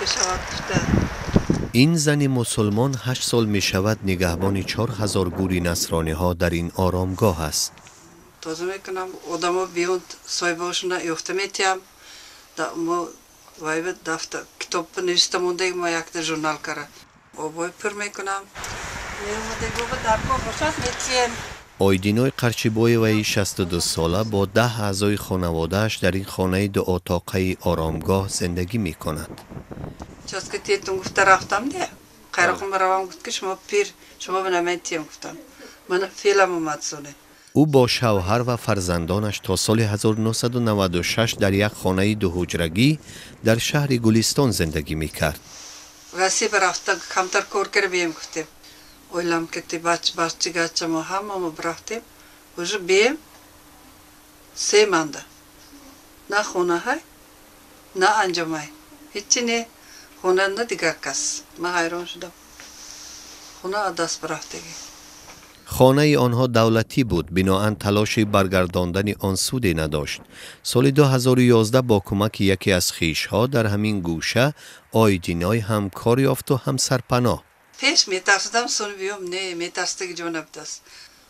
بشود گفته. این زن مسلمان 8 سال می شود نگهبان 4000 گوری نصرانی ها در این آرامگاه است. تازه میکنم آدم بیوند صاحباشون یافته میتیم ما وای دفتر کتاب نوشته مونده ما یک در ژورنال کرده آبای پر میکنم میومده گفت در کار باشد میتیم. آیدینای قرچیبای وی 62 ساله با 10 اعضای خانوادهش در این خانه 2 اتاقه آرامگاه زندگی می کند. چاست که تیتون گفته رفتم نه خیرخون بروم گفت که شما پیر شما بنامید گفتم من فیلم اومد سونه. او با شوهر و فرزندانش تا سال 1996 در یک خانه 2 حجرگی در شهر گلستان زندگی می کرد. وسی برافته کمتر کار کرده بیم گفتیم اویلم که تی بچه گچه ما همه برفتیم وجه بیم 3 منده نه خونه های نه انجام های هیچی نه خونه نه دیگر کس من حیران شدم خونه دست برفتگی. خانه آنها دولتی بود، بناهن تلاشی برگرداندن آن سودی نداشت. سال 2011 با کمک یکی از خویش‌ها در همین گوشه آیدینای هم کار یافت و هم سرپناه. پیش میترسیدم سون بیام نه میترسیده که جون بدست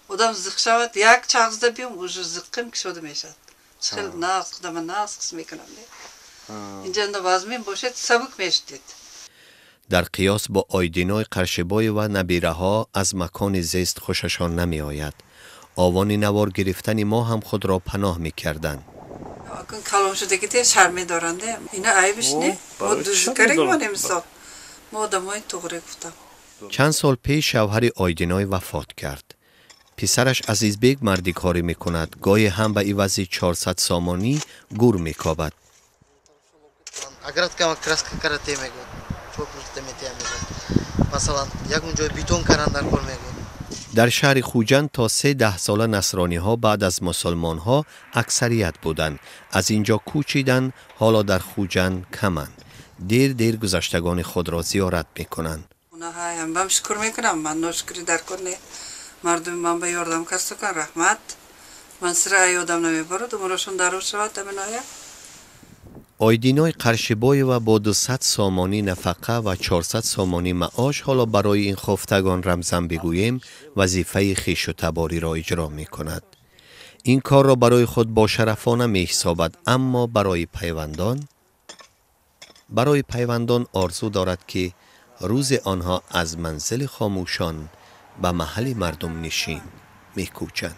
آدم زخ شود یک چغزده بیام اوج زخم که شده میشد چخل ناز خودم ناز قسم میکنم نه اینجا نوازمین باشد سبک میشدید. در قیاس با آیدینای قرشبای و نبیره ها از مکان زیست خوششان نمی آید. آوان نوار گرفتن ما هم خود را پناه می کردن. اکن کلام شده که تیز شرمی دارنده اینا عیبش نه ما دوزی کرک ما نمیسا ما آدم های توغره گفتم. چند سال پیش شوهر آیدینای وفات کرد. پسرش عزیزبیگ مردی کاری می کند. گاهی هم به عوض 400 سامانی گور می کابد. مثلا یک جای بیتون کردن در کار میگن. در شهر خوجند تا 3-10 ساله نصرانی ها بعد از مسلمان ها اکثریت بودند. از اینجا کوچیدن، حالا در خوجند کمند. دیر گذشتگان خود را زیارت میکنند. اونا هم بهم شکر میکنم من نشکری در کنه مردم من به یاردم کست کن رحمت من سر ایادم نمیبرد امروشون درو شود تمنایا. آیدینای قرشبای و با 200 سامانی نفقه و 400 سامانی معاش حالا برای این خفتگان رمزن بگوییم وظیفه خویش و تباری را اجرا می کند. این کار را برای خود با شرفانه می حسابد، اما برای پیوندان آرزو دارد که روز آنها از منزل خاموشان به محل مردم نشین می کوچند.